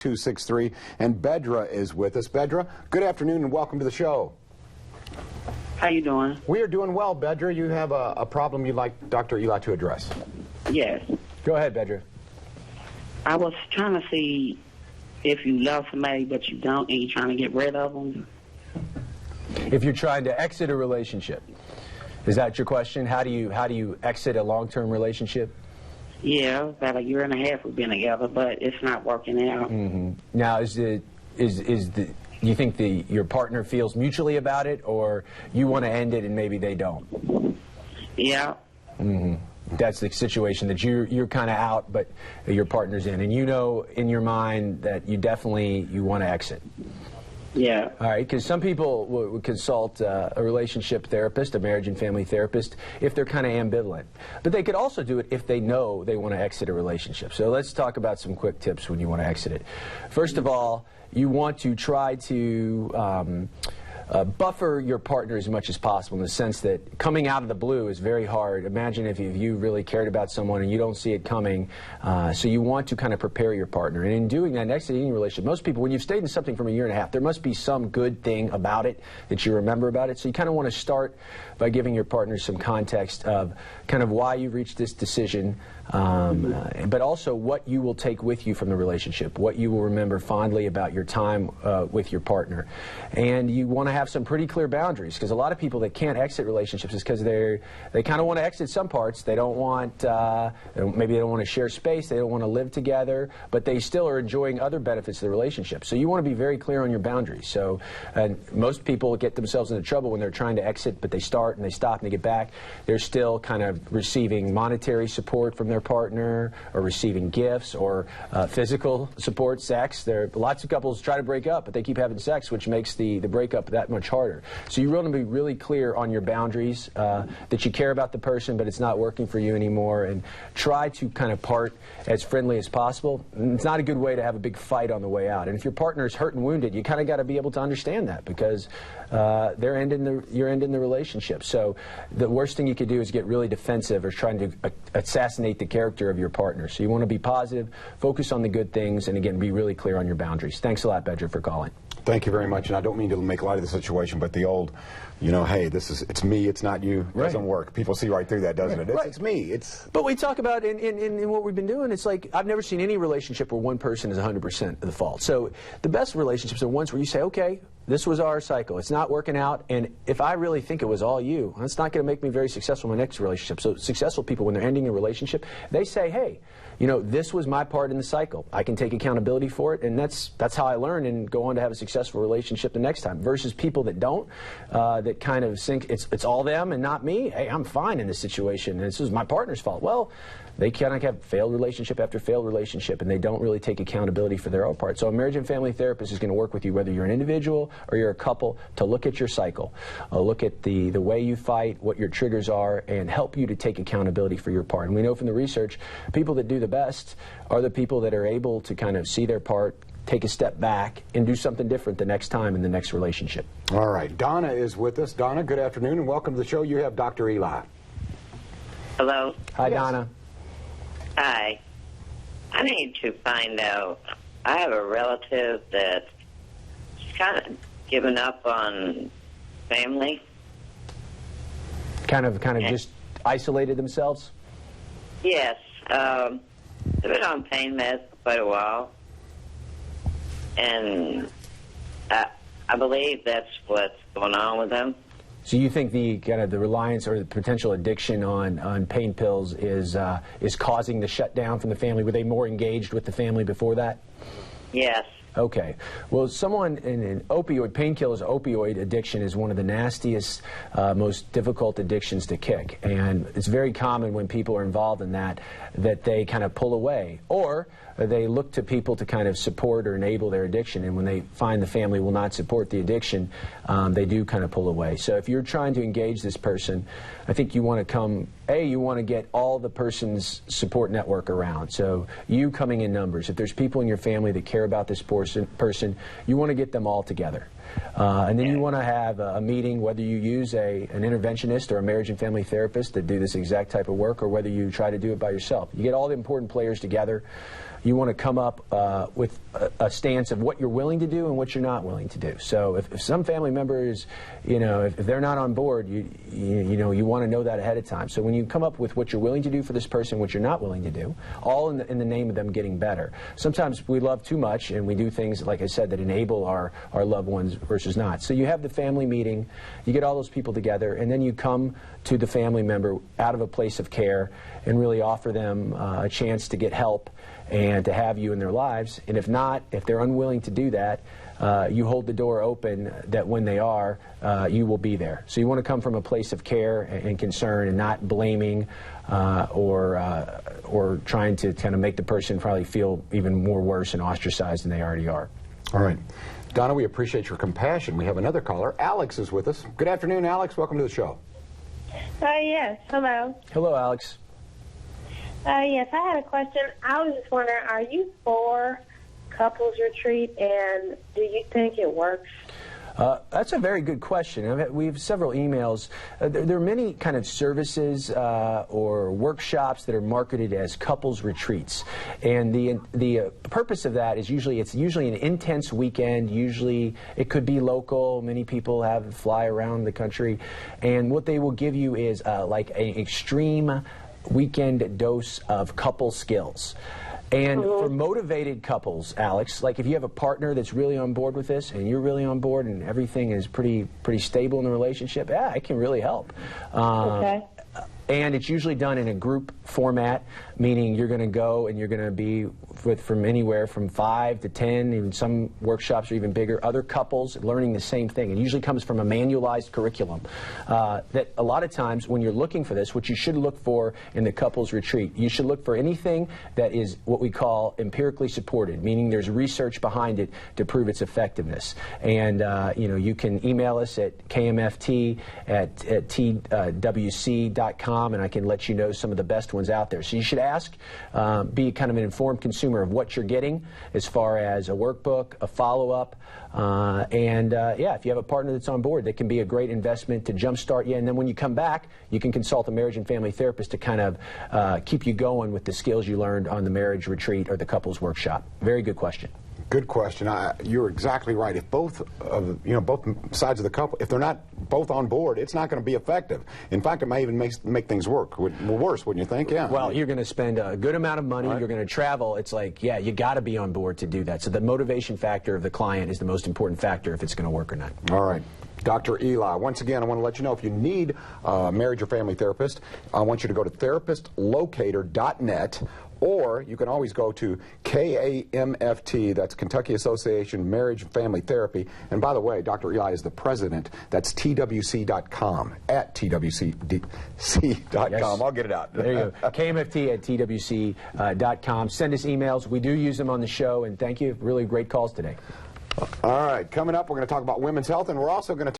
263, and Bedra is with us. Bedra, good afternoon and welcome to the show. How you doing? We are doing well, Bedra. You have a problem you'd like Dr. Eli to address. Yes. Go ahead, Bedra. I was trying to see if you love somebody but you don't and you're trying to get rid of them. If you're trying to exit a relationship, is that your question? How do you exit a long-term relationship? Yeah, about a year and a half we've been together, but it's not working out. Mm-hmm. Now, do you think your partner feels mutually about it, or you want to end it and maybe they don't? Yeah. Mm-hmm. That's the situation, that you're kind of out, but your partner's in, and you know in your mind that you want to exit. Yeah. All right, because some people would consult a relationship therapist, a marriage and family therapist, if they're kind of ambivalent. But they could also do it if they know they want to exit a relationship. So let's talk about some quick tips when you want to exit it. First of all, you want to try to buffer your partner as much as possible, in the sense that coming out of the blue is very hard. Imagine if you really cared about someone and you don't see it coming. So you want to kind of prepare your partner. And in doing that, next to any relationship, most people, when you've stayed in something from a year and a half, there must be some good thing about it that you remember about it. So you kind of want to start by giving your partner some context of kind of why you reached this decision, but also what you will take with you from the relationship, what you will remember fondly about your time with your partner. And you want to have some pretty clear boundaries, because a lot of people that can't exit relationships is because they kind of want to exit some parts. They don't want, maybe they don't want to share space, they don't want to live together, but they still are enjoying other benefits of the relationship. So you want to be very clear on your boundaries. So most people get themselves into trouble when they're trying to exit, but they start and they stop and they get back. They're still kind of receiving monetary support from their partner, or receiving gifts, or physical support, sex. Lots of couples try to break up, but they keep having sex, which makes the breakup that much harder. So you want to be really clear on your boundaries, that you care about the person, but it's not working for you anymore, and try to kind of part as friendly as possible. It's not a good way to have a big fight on the way out. And if your partner is hurt and wounded, you kind of got to be able to understand that, because you're ending the relationship. So the worst thing you could do is get really defensive or trying to assassinate the character of your partner. So you want to be positive, focus on the good things, and again, be really clear on your boundaries. Thanks a lot, Bedra, for calling. Thank you very much, and I don't mean to make light of the situation, but the old, hey, it's me, it's not you, doesn't work. People see right through that, doesn't it? It's me. But we talk about in what we've been doing, it's like I've never seen any relationship where one person is 100% of the fault. So the best relationships are ones where you say, okay, this was our cycle, it's not working out, and if I really think it was all you, that's not going to make me very successful in my next relationship. So successful people, when they're ending a relationship, they say, hey, this was my part in the cycle. I can take accountability for it, and that's how I learn and go on to have a successful relationship the next time. Versus people that don't, that kind of think it's all them and not me. Hey, I'm fine in this situation, and this is my partner's fault. Well, they kind of have failed relationship after failed relationship, and they don't really take accountability for their own part. So a marriage and family therapist is going to work with you, whether you're an individual or you're a couple, to look at your cycle, look at the way you fight, what your triggers are, and help you to take accountability for your part. And we know from the research, people that do the best are the people that are able to kind of see their part, take a step back, and do something different the next time in the next relationship. All right. Donna is with us. Donna, good afternoon and welcome to the show. You have Dr. Eli. Hello. Hi, Yes. Donna. Hi. I need to find out. I have a relative that's kind of given up on family. Kind of just isolated themselves? Yes. They've been on pain meds for quite a while. And I believe that's what's going on with them. So you think the kind of the reliance or the potential addiction on pain pills is causing the shutdown from the family? Were they more engaged with the family before that? Yes. Okay. Well, someone in an painkillers, opioid addiction is one of the nastiest, most difficult addictions to kick. And it's very common when people are involved in that they kind of pull away, or they look to people to kind of support or enable their addiction. And when they find the family will not support the addiction, they do kind of pull away. So if you're trying to engage this person, I think you want to you want to get all the person's support network around. So you coming in numbers. If there's people in your family that care about this person, you want to get them all together. And then you want to have a meeting, whether you use an interventionist or a marriage and family therapist to do this exact type of work, or whether you try to do it by yourself. You get all the important players together. you want to come up with a stance of what you're willing to do and what you're not willing to do. So if some family members, if they're not on board, you want to know that ahead of time. So when you come up with what you're willing to do for this person, what you're not willing to do, all in the name of them getting better. Sometimes we love too much and we do things, like I said, that enable our loved ones versus not. So you have the family meeting, you get all those people together, and then you come to the family member out of a place of care and really offer them a chance to get help and to have you in their lives. And if not, if they're unwilling to do that, you hold the door open that when they are, you will be there. So you want to come from a place of care and concern and not blaming or trying to kind of make the person probably feel even more worse and ostracized than they already are. All right. Donna, we appreciate your compassion. We have another caller. Alex is with us. Good afternoon, Alex. Welcome to the show. Yes. Hello. Hello, Alex. Yes, I had a question. I was just wondering, are you for couples retreat, and do you think it works? That's a very good question. We have several emails. There are many kind of services or workshops that are marketed as couples retreats, and the purpose of that is usually an intense weekend. Usually it could be local. Many people fly around the country, and what they will give you is like an extreme weekend dose of couple skills. And for motivated couples, Alex, like if you have a partner that's really on board with this and you're really on board and everything is pretty stable in the relationship, yeah, it can really help. Okay. And it's usually done in a group format, meaning you're going to go and you're going to be from anywhere from 5 to 10, even some workshops are even bigger, other couples learning the same thing. It usually comes from a manualized curriculum that a lot of times when you're looking for this, what you should look for in the couples retreat, you should look for anything that is what we call empirically supported, meaning there's research behind it to prove its effectiveness. And you can email us at kmft@twc.com. And I can let you know some of the best ones out there. So you should ask, be kind of an informed consumer of what you're getting as far as a workbook, a follow-up, if you have a partner that's on board, that can be a great investment to jumpstart you. And then when you come back, you can consult a marriage and family therapist to kind of keep you going with the skills you learned on the marriage retreat or the couples workshop. Very good question. Good question. You're exactly right. If both sides of the couple, if they're not both on board, it's not going to be effective. In fact, it may even make things worse, wouldn't you think? Yeah. Well, you're going to spend a good amount of money. Right. You're going to travel. It's like, yeah, you got to be on board to do that. So the motivation factor of the client is the most important factor if it's going to work or not. All right. Dr. Eli, once again, I want to let you know if you need a marriage or family therapist, I want you to go to therapistlocator.net, or you can always go to KAMFT, that's Kentucky Association Marriage and Family Therapy. And by the way, Dr. Eli is the president. That's TWC.com, at TWC.com. Yes. I'll get it out. There you go. KMFT at TWC.com. Send us emails. We do use them on the show, and thank you. Really great calls today. All right, coming up, we're going to talk about women's health, and we're also going to